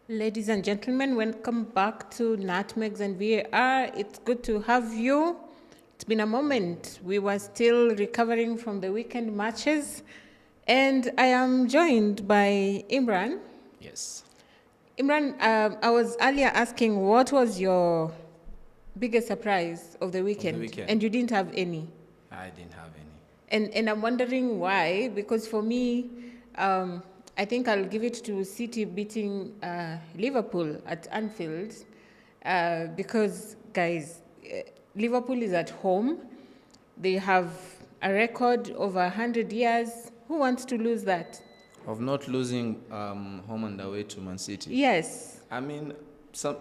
Ladies and gentlemen, welcome back to Nutmegs and VAR. It's good to have you. It's been a moment. We were still recovering from the weekend matches, and I am joined by Imran. Yes. Imran, I was earlier asking what was your biggest surprise of the weekend, and you didn't have any. I didn't have any. And I'm wondering why, because for me, I think I'll give it to City beating Liverpool at Anfield, because, guys, Liverpool is at home. They have a record over 100 years. Who wants to lose that? Of not losing home and away to Man City. Yes. I mean,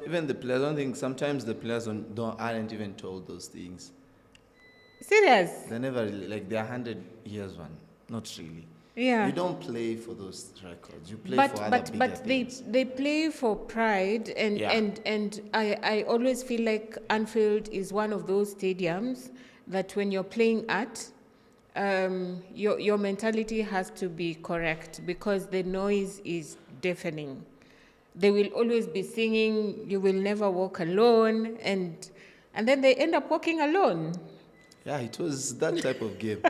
even the players, I don't think sometimes the players aren't even told those things. Serious? They never really, like they're 100 years one. Not really. Yeah. You don't play for those records. You play for other bigger things. They play for pride, and I always feel like Anfield is one of those stadiums that when you're playing at, your mentality has to be correct because the noise is deafening. They will always be singing, "You will never walk alone," and then they end up walking alone. Yeah, it was that type of game.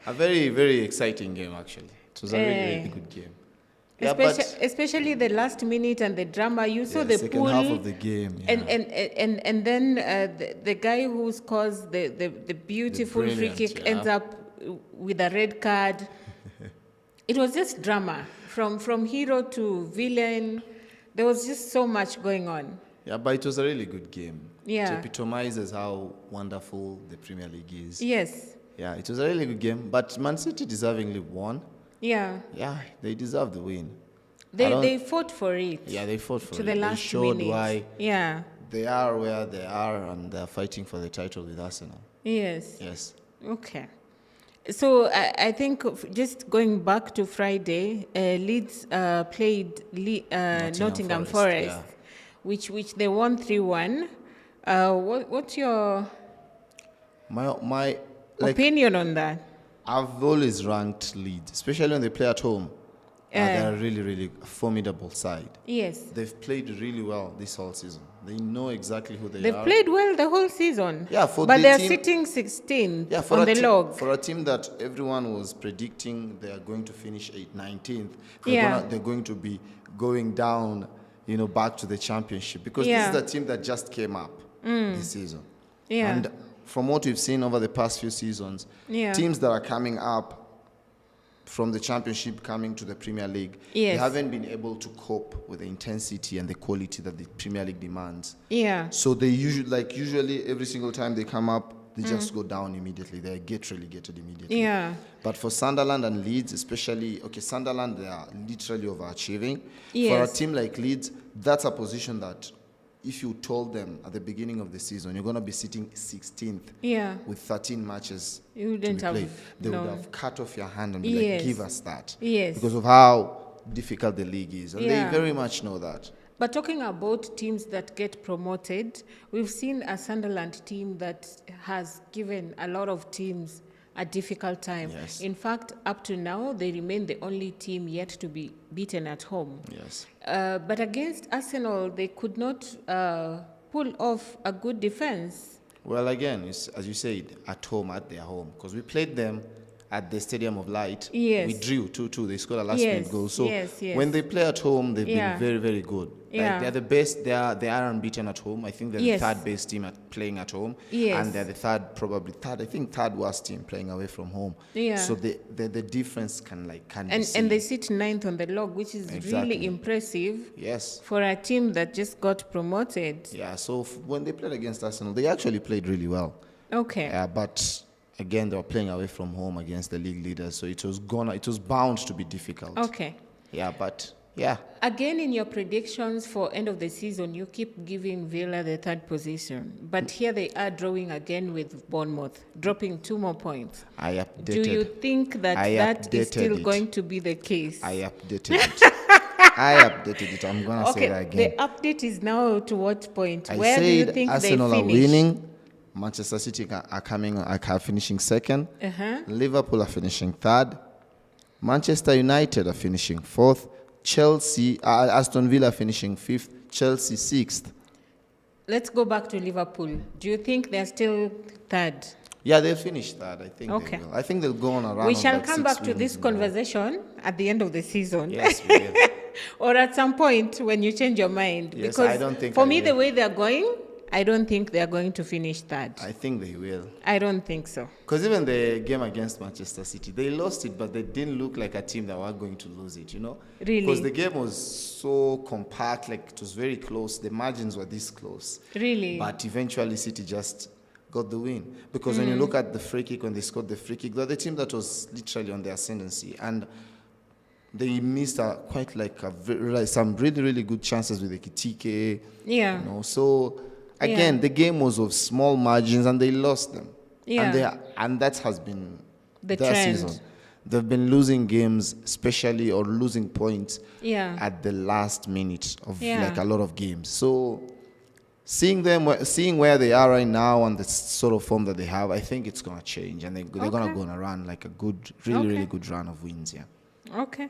A very, very exciting game, actually. It was a really, really good game. Yeah, especially the last minute and the drama. You saw the second pool, half of the game. Yeah. And then the guy who scores the beautiful free kick ends up with a red card. It was just drama from hero to villain. There was just so much going on. Yeah, but it was a really good game. Yeah. It epitomizes how wonderful the Premier League is. Yes. Yeah, it was a really good game, but Man City deservingly won. Yeah. Yeah, they deserve the win. They fought for it. Yeah, they fought for it. To the last they showed minute. why they are where they are, and they're fighting for the title with Arsenal. Yes. Yes. Okay. So I think just going back to Friday, Leeds played Nottingham Forest, which they won 3-1. What's your my opinion on that? I've always ranked Leeds, especially when they play at home. They're a really, really formidable side. Yes. They've played really well this whole season. They know exactly who they are. They've played well the whole season. Yeah, but they're sitting 16th on the log. For a team that everyone was predicting they are going to finish 19th, they're going to be going down, back to the championship. Because this is the team that just came up this season. Yeah. And from what we've seen over the past few seasons, teams that are coming up from the championship coming to the Premier League, they haven't been able to cope with the intensity and the quality that the Premier League demands. Yeah. So they usually every single time they come up, they just go down immediately. They get relegated immediately. Yeah. But for Sunderland and Leeds, especially, Sunderland, they are literally overachieving. Yes. For a team like Leeds, that's a position that if you told them at the beginning of the season you're going to be sitting 16th with 13 matches you wouldn't to be played, they would have cut off your hand and be like, give us that. Yes. Because of how difficult the league is. And they very much know that. But talking about teams that get promoted, we've seen a Sunderland team that has given a lot of teams a difficult time. Yes. In fact, up to now, they remain the only team yet to be beaten at home. Yes. But against Arsenal, they could not pull off a good defense. Well, again, as you said, at their home. Because we played them at the Stadium of Light. Yes. We drew 2-2. They scored a last-minute goal. So when they play at home, they've been very, very good. Like, they're the best. They are unbeaten at home. I think they're the third best team at playing at home. Yes. And they're the third worst team playing away from home. Yeah. So the difference can be seen. And they sit ninth on the log, which is really impressive. Yes. For a team that just got promoted. Yeah. So when they played against Arsenal, they actually played really well. Okay. Yeah, but again, they were playing away from home against the league leaders, so it was bound to be difficult. Okay. Yeah, but yeah. Again, in your predictions for end of the season, you keep giving Villa the third position, but here they are drawing again with Bournemouth, dropping 2 more points. I updated. Do you think that is still going to be the case? I updated it. I updated it. I'm gonna say that again. The update is now to what point? Where do you think Arsenal they are winning? Manchester City are finishing second. Liverpool are finishing third. Manchester United are finishing fourth. Aston Villa finishing 5th, Chelsea 6th. Let's go back to Liverpool. Do you think they're still third? Yeah, they'll finish third. I think they will. I think they'll go on a run. We shall come back to this conversation at the end of the season. Yes, we will. Or at some point when you change your mind. Yes, because I don't think for me, the way they're going, I don't think they're going to finish third. I think they will. I don't think so. Because even the game against Manchester City, they lost it, but they didn't look like a team that were going to lose it, you know? Really? Because the game was so compact, like it was very close. The margins were this close. Really? But eventually City just got the win. Because when you look at the free kick, when they scored the free kick, they're the team that was literally on the ascendancy. And they missed some really, really good chances with the Kitike. Yeah. You know? So, again, the game was of small margins and they lost them. Yeah. And that has been the their trend. season. They've been losing games, especially, or losing points at the last minute of like a lot of games. So seeing where they are right now and the sort of form that they have, I think it's gonna change, and they're gonna go on a run, like a good, really good run of wins. Yeah. Okay.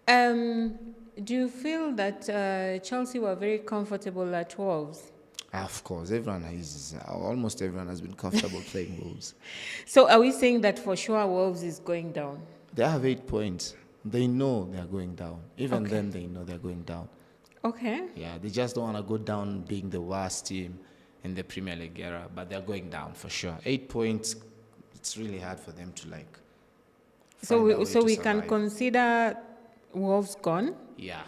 Do you feel that Chelsea were very comfortable at Wolves? Of course, almost everyone has been comfortable playing Wolves. So are we saying that for sure Wolves is going down? They have 8 points. They know they're going down. Even them, they know they're going down. Okay. Yeah, they just don't want to go down being the worst team in the Premier League era, but they're going down for sure. 8 points, it's really hard for them to like. So we can consider Wolves gone? Yeah.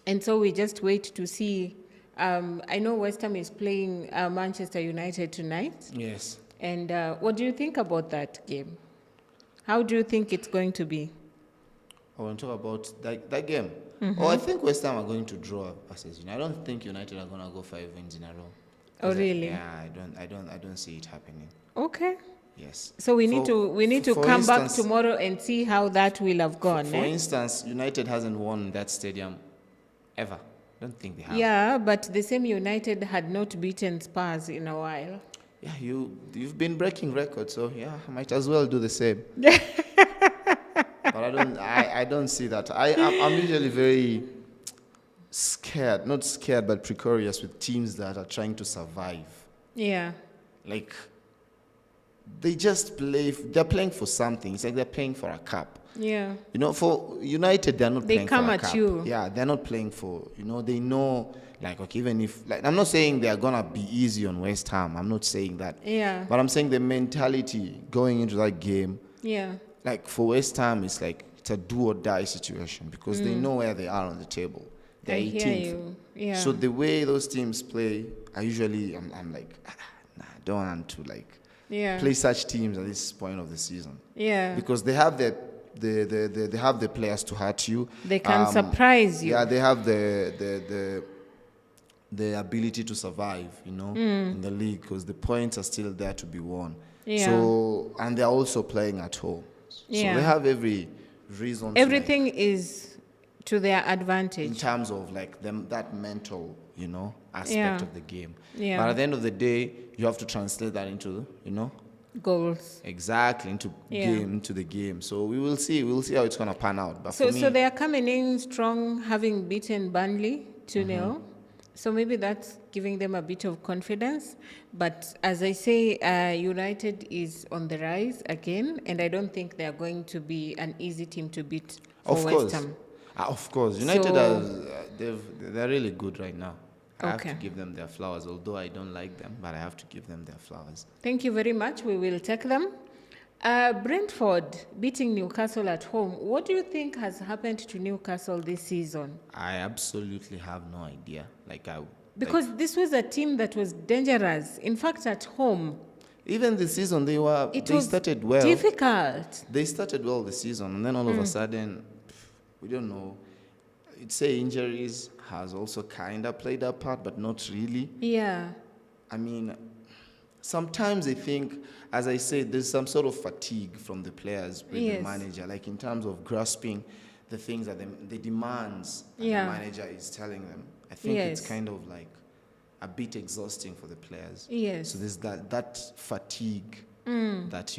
And so we just wait to see. I know West Ham is playing Manchester United tonight. Yes. And what do you think about that game? How do you think it's going to be? I want to talk about that game. Mm-hmm. I think West Ham are going to draw versus United. I don't think United are going to go 5 wins in a row. Oh, really? I don't see it happening. Okay. Yes. So we need to come back tomorrow and see how that will have gone. For instance, United hasn't won that stadium ever. I don't think they have. Yeah, but the same United had not beaten Spurs in a while. Yeah, you've been breaking records, so yeah, I might as well do the same. But I don't see that. I'm usually very scared, not scared, but precarious with teams that are trying to survive. Yeah. Like, they're playing for something. It's like they're playing for a cup. Yeah. You know, for United, they're not playing for a cup. They come at you. Yeah, they're not playing for, they know, like, okay, even if, like, I'm not saying they're going to be easy on West Ham. I'm not saying that. Yeah. But I'm saying the mentality going into that game. Yeah. Like, for West Ham, it's like, it's a do or die situation because they know where they are on the table. They're 18th. I hear you. Yeah. So the way those teams play, I'm like, I don't want to, like, play such teams at this point of the season. Yeah. Because they have they have the players to hurt you. They can surprise you. Yeah, they have the ability to survive, in the league because the points are still there to be won. Yeah. So, and they're also playing at home. Yeah. So they have every reason. Everything is to their advantage. In terms of like that mental, aspect of the game. Yeah. But at the end of the day, you have to translate that into, goals. Exactly, into the game. So we will see. We'll see how it's gonna pan out. But so they are coming in strong, having beaten Burnley 2-0. So maybe that's giving them a bit of confidence. But as I say, United is on the rise again, and I don't think they are going to be an easy team to beat for West Ham. Of course, United they're really good right now. I have to give them their flowers, although I don't like them, but I have to give them their flowers. Thank you very much. We will take them. Brentford beating Newcastle at home. What do you think has happened to Newcastle this season? I absolutely have no idea. Because this was a team that was dangerous. In fact, at home. Even this season, they started well. Difficult. They started well this season, and then all of a sudden, we don't know. I'd say injuries has also kind of played a part, but not really. Yeah. I mean, sometimes I think, as I said, there's some sort of fatigue from the players with the manager, like in terms of grasping the things that the demands that the manager is telling them. I think it's kind of like a bit exhausting for the players. Yes. So there's that fatigue that,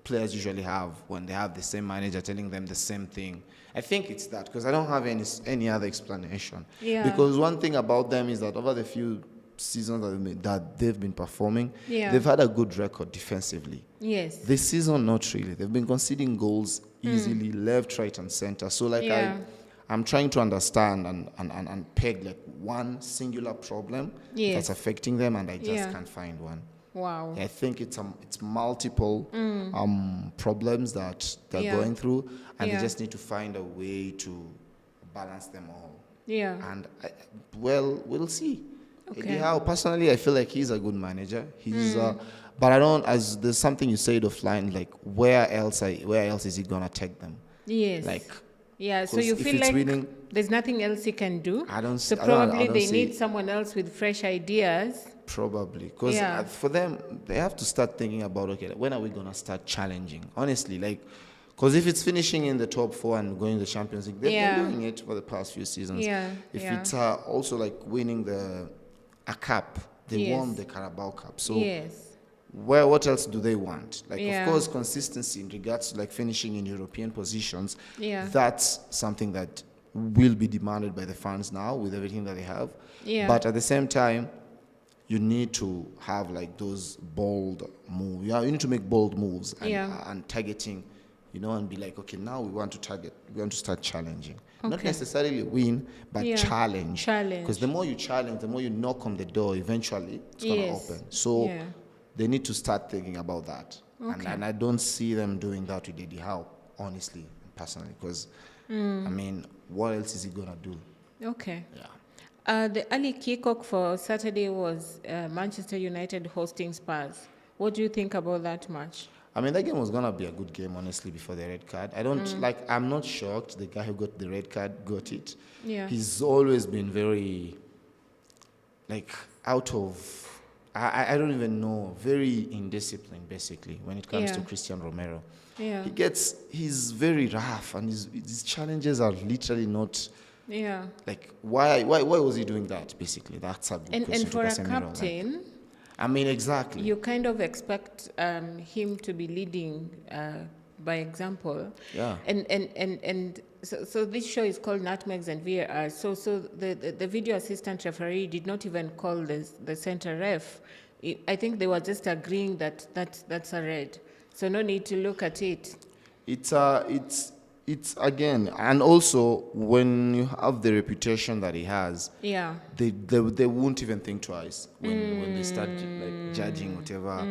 players usually have when they have the same manager telling them the same thing. I think it's that, because I don't have any other explanation. Yeah. Because one thing about them is that over the few seasons that they've been performing, they've had a good record defensively. Yes. This season, not really. They've been conceding goals easily, left, right, and center. So, like, I'm trying to understand and peg like one singular problem that's affecting them, and I just can't find one. Wow. I think it's multiple problems that they're going through, and they just need to find a way to balance them all. Yeah. And we'll see. Okay. Anyhow, personally, I feel like he's a good manager. He's but I don't. As there's something you said offline, like where else is he gonna take them? Yes. Like. Yeah, so you feel like winning, there's nothing else he can do? So probably they need someone else with fresh ideas. Probably. Because for them, they have to start thinking about, okay, when are we going to start challenging? Honestly, like, because if it's finishing in the top 4 and going to the Champions League, they've been doing it for the past few seasons. If it's also like winning a cup, they won the Carabao Cup. So what else do they want? Like, of course, consistency in regards to like finishing in European positions. That's something that will be demanded by the fans now with everything that they have. But at the same time, you need to have like those bold moves. You need to make bold moves and targeting, and be like, okay, now we want to start challenging. Not necessarily win, but challenge. Because the more you challenge, the more you knock on the door, eventually it's going to open. So they need to start thinking about that. And I don't see them doing that with Eddie Howe, honestly, personally, because, I mean, what else is he going to do? Okay. Yeah. The early kickoff for Saturday was Manchester United hosting Spurs. What do you think about that match? I mean, that game was going to be a good game, honestly, before the red card. I'm not shocked the guy who got the red card got it. Yeah. He's always been very, out of... I don't even know, very indisciplined, basically, when it comes to Christian Romero. Yeah. He's very rough, and his challenges are literally not... Like, why was he doing that, basically? That's a good question. And for a captain... I mean, exactly. You kind of expect him to be leading by example. Yeah. And so this show is called Nutmegs and VAR. So the video assistant referee did not even call the center ref. I think they were just agreeing that's a red. So no need to look at it. It's again, and also when you have the reputation that he has, they won't even think twice when they start judging whatever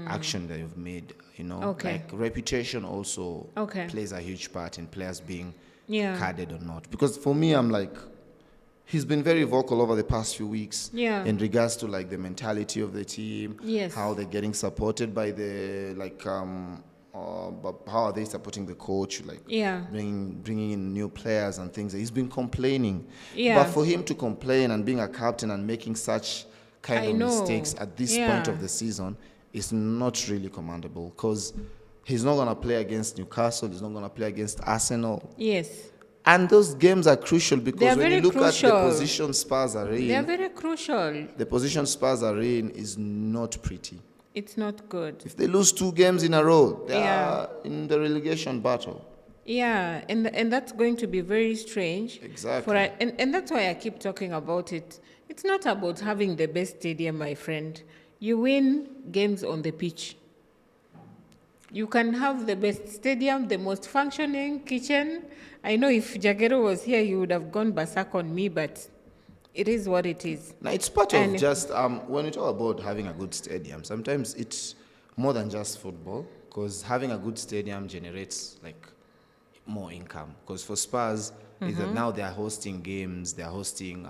action that you've made. Like reputation also plays a huge part in players being carded or not. Because for me, I'm like, he's been very vocal over the past few weeks in regards to like the mentality of the team, how they're getting supported by the but how are they supporting the coach, bringing in new players and things. He's been complaining. But for him to complain and being a captain and making such kind of mistakes at this point of the season is not really commendable, because he's not going to play against Newcastle, he's not going to play against Arsenal. Yes. And those games are crucial, because when you look at the position Spurs are in, they're very crucial. The position Spurs are in is not pretty. It's not good. If they lose 2 games in a row, they are in the relegation battle. Yeah, and that's going to be very strange. Exactly. And that's why I keep talking about it. It's not about having the best stadium, my friend. You win games on the pitch. You can have the best stadium, the most functioning kitchen. I know if Jagero was here, he would have gone berserk on me, but... it is what it is. Now, it's part of just, when you talk about having a good stadium, sometimes it's more than just football, because having a good stadium generates, more income. Because for Spurs, is that now they're hosting games, they're hosting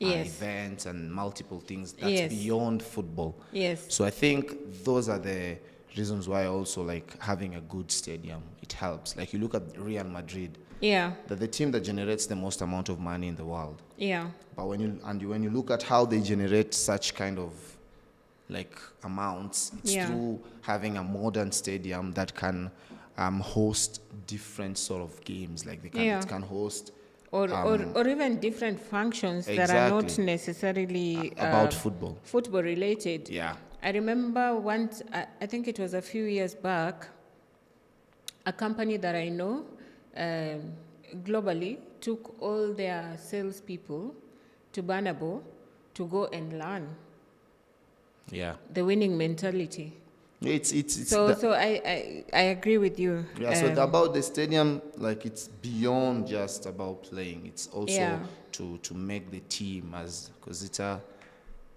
events and multiple things that's beyond football. Yes. So I think those are the reasons why also, having a good stadium, it helps. Like, you look at Real Madrid. Yeah. They're the team that generates the most amount of money in the world. Yeah. But when you look at how they generate such kind of amounts, it's through having a modern stadium that can host different sort of games. It can host or even different functions that are not necessarily about football related. Yeah. I remember once, I think it was a few years back, a company that I know globally took all their salespeople to Banabo to go and learn the winning mentality. So I agree with you. Yeah, so about the stadium, like it's beyond just about playing. It's also to make the team because it's a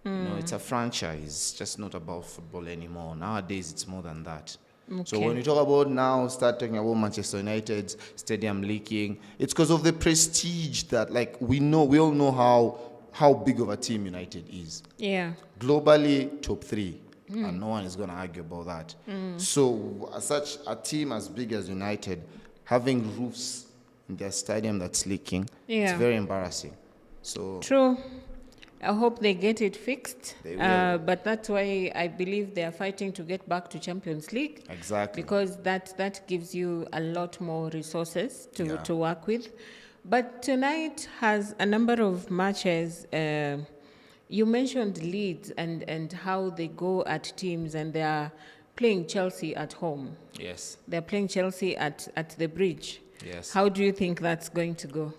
it's a franchise. It's just not about football anymore. Nowadays, it's more than that. Okay. So when you talk about now, start talking about Manchester United's stadium leaking, it's because of the prestige that, like, we all know how big of a team United is. Yeah. Globally, top 3. And no one is going to argue about that. So, as such, a team as big as United, having roofs in their stadium that's leaking, it's very embarrassing. So true. I hope they get it fixed. They will. But that's why I believe they are fighting to get back to Champions League. Exactly. Because that gives you a lot more resources to work with. But tonight has a number of matches. You mentioned Leeds and how they go at teams, and they are playing Chelsea at home. Yes. They're playing Chelsea at the Bridge. Yes. How do you think that's going to go?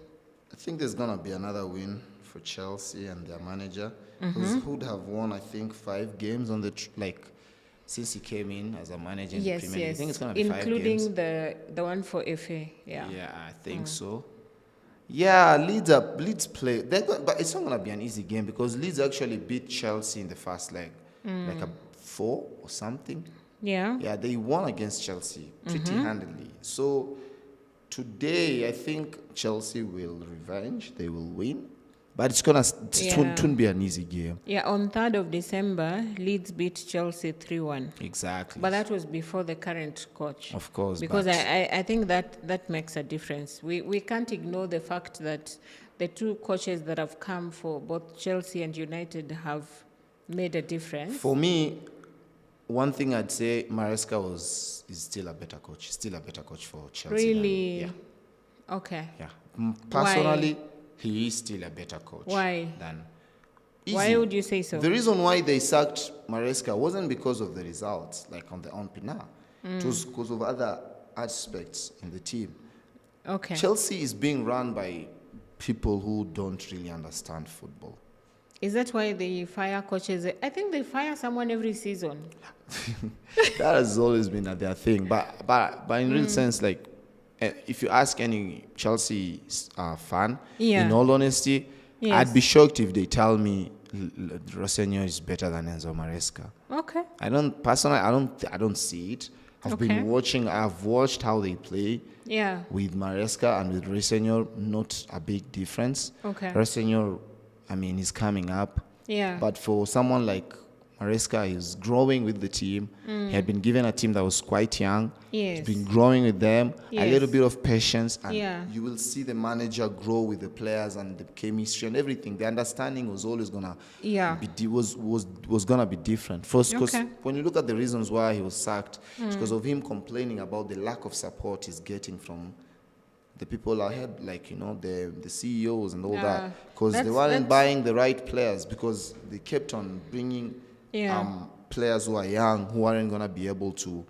I think there's going to be another win for Chelsea and their manager, who'd have won, I think, 5 games on since he came in as a manager in the Premier League. I think it's going to be 5 games. Including the one for FA, yeah. Yeah, I think so. Yeah, Leeds play, but it's not going to be an easy game because Leeds actually beat Chelsea in the first leg, like a 4 or something. Yeah. Yeah, they won against Chelsea pretty handily. So today, I think Chelsea will revenge. They will win. But it won't be an easy game. Yeah, on 3rd of December, Leeds beat Chelsea 3-1. Exactly. But that was before the current coach. Of course. Because I think that makes a difference. We can't ignore the fact that the 2 coaches that have come for both Chelsea and United have made a difference. For me, one thing I'd say, Maresca is still a better coach. Still a better coach for Chelsea. Really? Yeah. Okay. Yeah. Personally, Why? He is still a better coach. Why? Easy. Why would you say so? The reason why they sacked Maresca wasn't because of the results, like on Pina. It was because of other aspects in the team. Okay. Chelsea is being run by people who don't really understand football. Is that why they fire coaches? I think they fire someone every season. That has always been their thing. But in real sense, like, if you ask any Chelsea fan, in all honesty, I'd be shocked if they tell me Rosenio is better than Enzo Maresca. Okay. I don't see it. I've watched how they play. Yeah. With Maresca and with Rosenio, not a big difference. Okay. Rosenio, I mean, he's coming up. Yeah. But for someone like Maresca, is growing with the team. He had been given a team that was quite young. Yes. He's been growing with them. Yes. A little bit of patience, and Yeah. you will see the manager grow with the players and the chemistry and everything. The understanding was always gonna was gonna be different. First, because when you look at the reasons why he was sacked, it's because of him complaining about the lack of support he's getting from the people ahead, like, the CEOs and all that, because they weren't buying the right players, because they kept on bringing players who are young who aren't going to be able to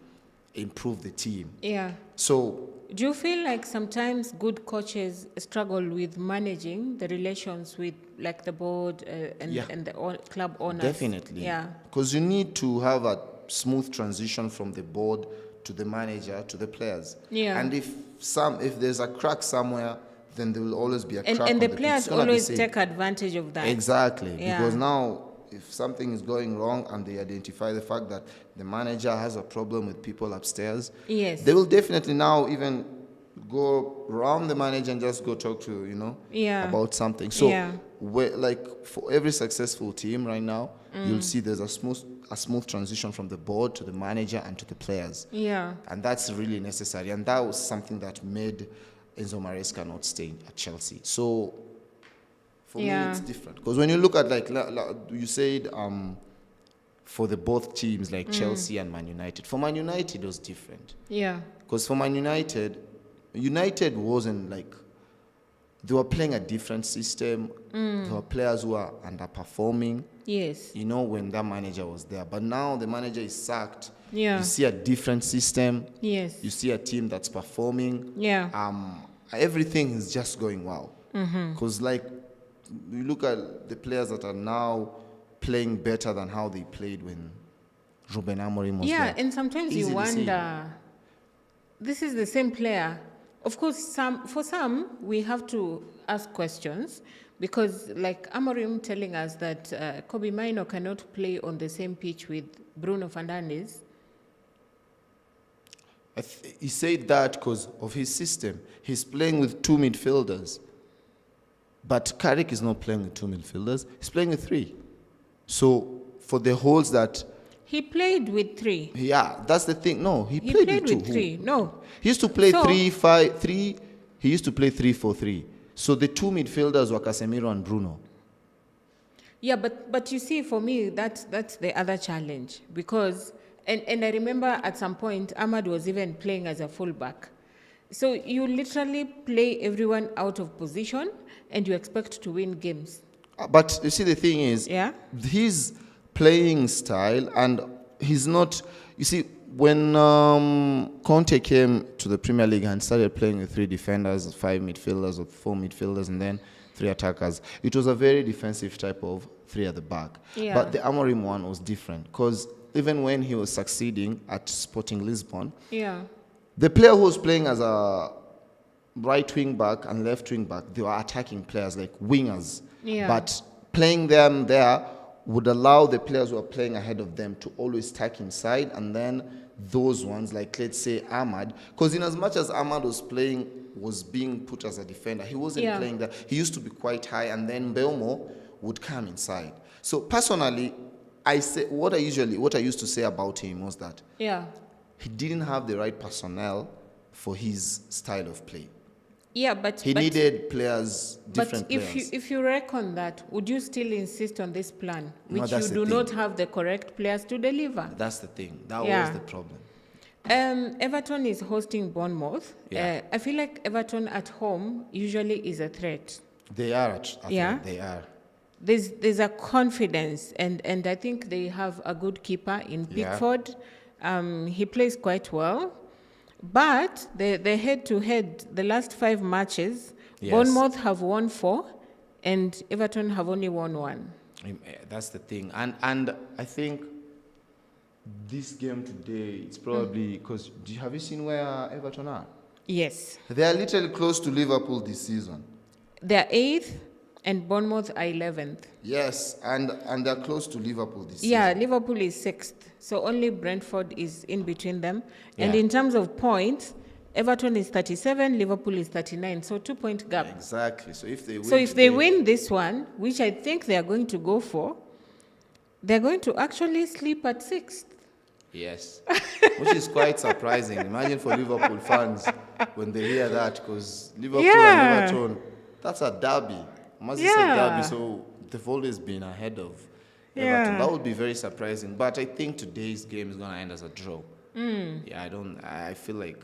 improve the team. Yeah. So do you feel like sometimes good coaches struggle with managing the relations with, like, the board and the club owners? Definitely. Yeah. Because you need to have a smooth transition from the board to the manager to the players. Yeah. And if there's a crack somewhere, then there will always be a crack. And the players always take advantage of that. Exactly. Yeah. Because now, if something is going wrong and they identify the fact that the manager has a problem with people upstairs, yes, they will definitely now even go around the manager and just go talk to, about something. So, like, for every successful team right now, you'll see there's a smooth transition from the board to the manager and to the players. Yeah. And that's really necessary. And that was something that made Enzo Maresca not stay at Chelsea. So, for me, it's different. Because when you look at, like you said, for the both teams, like Chelsea and Man United, for Man United, it was different. Yeah. Because for Man United wasn't like, they were playing a different system. There were players who are underperforming. Yes. When that manager was there. But now the manager is sacked. Yeah. You see a different system. Yes. You see a team that's performing. Yeah. Everything is just going well. Because like, you look at the players that are now playing better than how they played when Ruben Amorim was there. Yeah, and sometimes you wonder, this is the same player. Of course, for some, we have to ask questions because like Amorim telling us that Kobe Mino cannot play on the same pitch with Bruno Fernandes. He said that because of his system. He's playing with 2 midfielders. But Carrick is not playing with 2 midfielders. He's playing with 3. So for the holes that... He played with 3. Yeah, that's the thing. No, he played with 3. No. He used to play 3-5-3. He used to play 3-4-3. So the 2 midfielders were Casemiro and Bruno. Yeah, but you see, for me, that's the other challenge. Because, and I remember at some point, Ahmad was even playing as a fullback. So you literally play everyone out of position and you expect to win games. But you see, the thing is, his playing style, and he's not, you see, when Conte came to the Premier League and started playing with 3 defenders, 5 midfielders, or 4 midfielders, and then 3 attackers, it was a very defensive type of 3 at the back. Yeah. But the Amorim one was different, because even when he was succeeding at Sporting Lisbon, the player who was playing as a right wing back and left wing back, they were attacking players like wingers. But playing them there would allow the players who are playing ahead of them to always tack inside, and then those ones, like let's say Ahmad, because in as much as Ahmad was being put as a defender, he wasn't playing that. He used to be quite high, and then Belmo would come inside. So personally, what I used to say about him was that he didn't have the right personnel for his style of play. Yeah, but he needed players, different players. But if you reckon that, would you still insist on this plan, which you do not have the correct players to deliver? That's the thing. That was the problem. Everton is hosting Bournemouth. I feel like Everton at home usually is a threat. They are. They are. There's a confidence, and I think they have a good keeper in Pickford. He plays quite well. But the head-to-head, the last 5 matches, Bournemouth have won 4, and Everton have only won 1. That's the thing. And I think this game today, it's probably because, have you seen where Everton are? Yes. They are literally close to Liverpool this season. They're 8th, and Bournemouth are 11th. Yes, and they're close to Liverpool this season. Yeah, Liverpool is 6th. So only Brentford is in between them. And in terms of points, Everton is 37, Liverpool is 39. So 2-point gap. Exactly. So if they win this one, which I think they are going to go for, they're going to actually sleep at 6th. Yes, which is quite surprising. Imagine for Liverpool fans when they hear that, because Liverpool and Everton, that's a derby. Must say derby, so they've always been ahead of Everton. That would be very surprising. But I think today's game is going to end as a draw. I feel like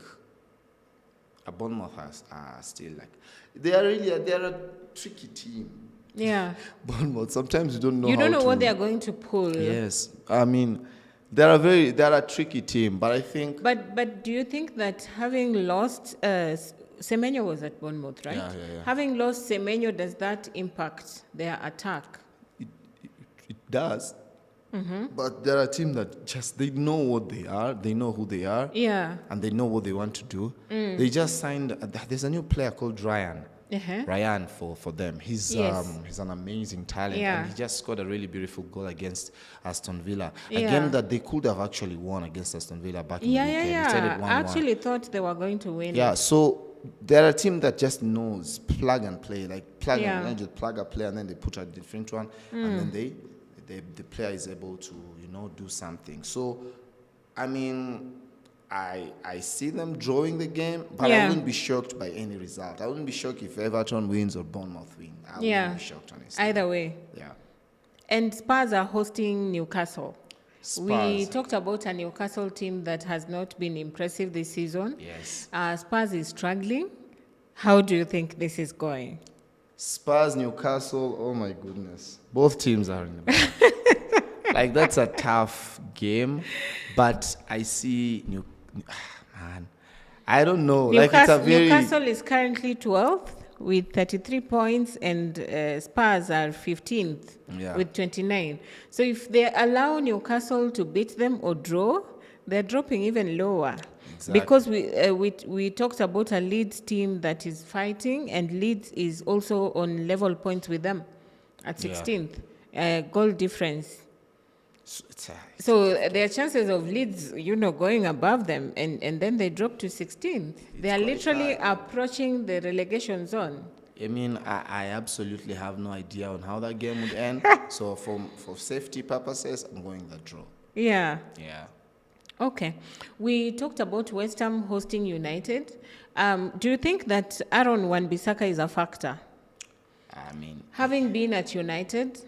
Bournemouth are still like, they're a tricky team. Yeah. Bournemouth, sometimes you don't know You don't know what they're going to pull. Yes. I mean, they're a tricky team, but I think... But do you think that having lost... Semenyo was at Bournemouth, right? Yeah. Having lost Semenyo, does that impact their attack? It does. Mm-hmm. But they're a team that they know what they are, they know who they are, and they know what they want to do. They just signed... there's a new player called Ryan. Ryan for them. He's an amazing talent, and he just scored a really beautiful goal against Aston Villa. A game that they could have actually won against Aston Villa back in the weekend. I actually thought they were going to win. So they're a team that just knows plug and play, like plug a player and then they put a different one, and then the player is able to do something. So I mean, I see them drawing the game, but I wouldn't be shocked by any result. I wouldn't be shocked if Everton wins or Bournemouth win. I wouldn't be shocked, honestly. Either way. Yeah. And Spurs are hosting Newcastle. Spurs. We talked about a Newcastle team that has not been impressive this season. Yes. Spurs is struggling. How do you think this is going? Spurs, Newcastle, oh my goodness. Both teams are in the back. Like, that's a tough game. But I see man, I don't know. Newcastle is currently 12th with 33 points, and Spurs are 15th with 29. So if they allow Newcastle to beat them or draw, they're dropping even lower. Exactly. Because we talked about a Leeds team that is fighting, and Leeds is also on level points with them at 16th. Goal difference. So there are chances of Leeds, going above them, and then they drop to 16th. They are literally approaching the relegation zone. I mean, I absolutely have no idea on how that game would end. So for safety purposes, I'm going that draw. Yeah. Yeah. Okay. We talked about West Ham hosting United. Do you think that Aaron Wan-Bissaka is a factor? I mean, having been at United?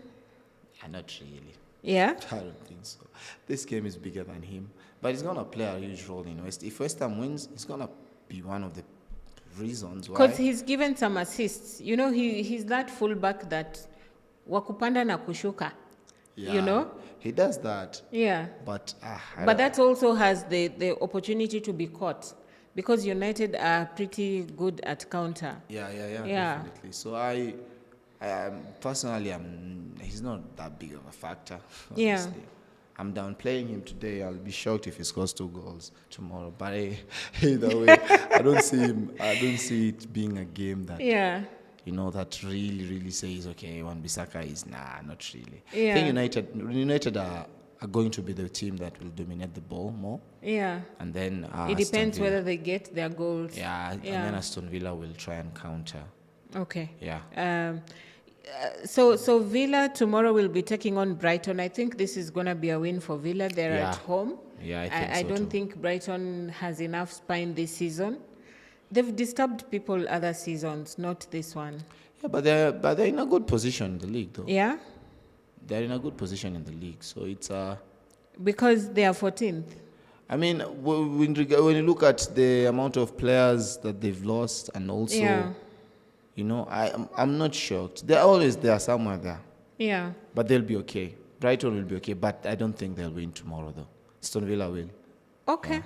Not really. Yeah? I don't think so. This game is bigger than him. But he's going to play a huge role in West. If West Ham wins, he's going to be one of the reasons why. Because he's given some assists. He's that fullback that wakupanda na kushuka. Yeah, he does that. Yeah. But that also has the opportunity to be caught, because United are pretty good at counter. Yeah, definitely. So I personally, he's not that big of a factor. Honestly. Yeah. I'm downplaying him today. I'll be shocked if he scores 2 goals tomorrow. But either way, I don't see it being a game that that really, really says, okay, Wan-Bissaka is not really. Yeah. I think United are going to be the team that will dominate the ball more. Yeah. And then it depends whether they get their goals. Yeah. And then Aston Villa will try and counter. Okay. Yeah. So Villa tomorrow will be taking on Brighton. I think this is going to be a win for Villa. They're at home. Yeah, I think so I don't think Brighton has enough spine this season. They've disturbed people other seasons, not this one. Yeah, but they're in a good position in the league, though. Yeah? They're in a good position in the league, so it's because they are 14th. I mean, when you look at the amount of players that they've lost, and also, I'm not shocked. They're always there somewhere there. Yeah. But they'll be okay. Brighton will be okay, but I don't think they'll win tomorrow, though. Aston Villa will. Okay. Yeah.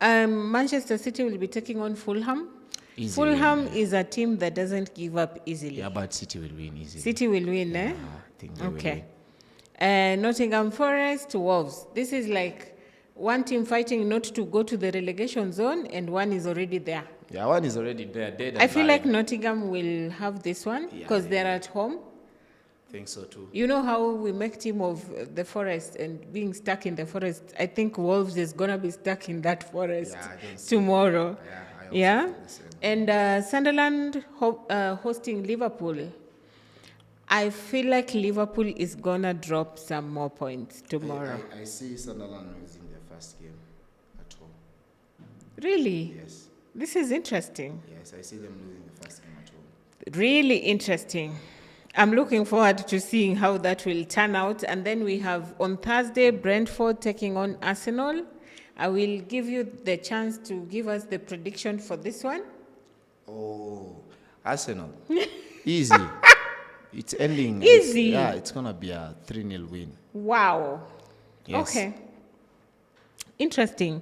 Manchester City will be taking on Fulham. Easy Fulham is a team that doesn't give up easily. Yeah, but City will win easily. City will win, I think they will win. Nottingham Forest to Wolves. This is like one team fighting not to go to the relegation zone, and one is already there. Yeah, one is already there. I feel like Nottingham will have this one because they're at home. I think so too. You know how we make team of the Forest and being stuck in the Forest? I think Wolves is going to be stuck in that Forest tomorrow. Yeah? And Sunderland hosting Liverpool. I feel like Liverpool is going to drop some more points tomorrow. I see Sunderland losing their first game at home. Really? Yes. This is interesting. Yes, I see them losing the first game at home. Really interesting. I'm looking forward to seeing how that will turn out. And then we have on Thursday, Brentford taking on Arsenal. I will give you the chance to give us the prediction for this one. Oh, Arsenal. Easy. It's ending. Easy. It's going to be a 3-0 win. Wow. Yes. Okay. Interesting.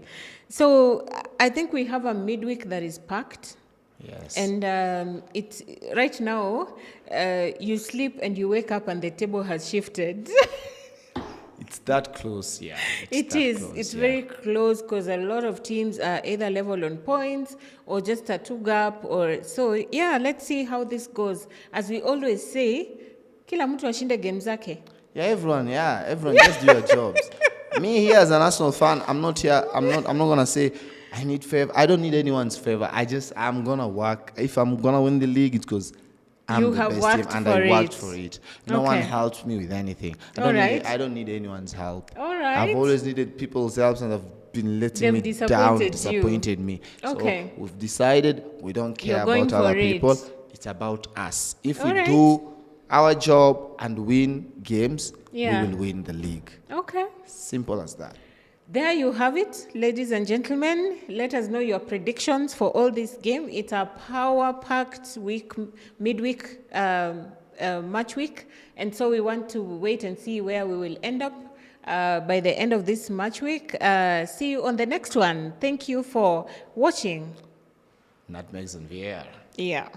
So I think we have a midweek that is packed. Yes. And it's right now, you sleep and you wake up and the table has shifted. It's that close, yeah. It is. It's very close because a lot of teams are either level on points or just a 2 gap. Let's see how this goes. As we always say, kila mtu ashinde game zake. Yeah, everyone just do your jobs. Me here as an Arsenal fan, I'm not gonna say I need favor. I don't need anyone's favor. I'm gonna work. If I'm gonna win the league, it's because I'm the best team and I worked for it. No one helped me with anything. I don't need anyone's help. All right. I've always needed people's help and they've been letting me down, disappointed me. Okay. So we've decided we don't care about other people. It's about us. If we do our job and win games, we will win the league. Okay. Simple as that. There you have it, ladies and gentlemen. Let us know your predictions for all this game. It's a power-packed midweek match week, and so we want to wait and see where we will end up. by the end of this match week. See you on the next one. Thank you for watching. Nutmegs and VR. Yeah.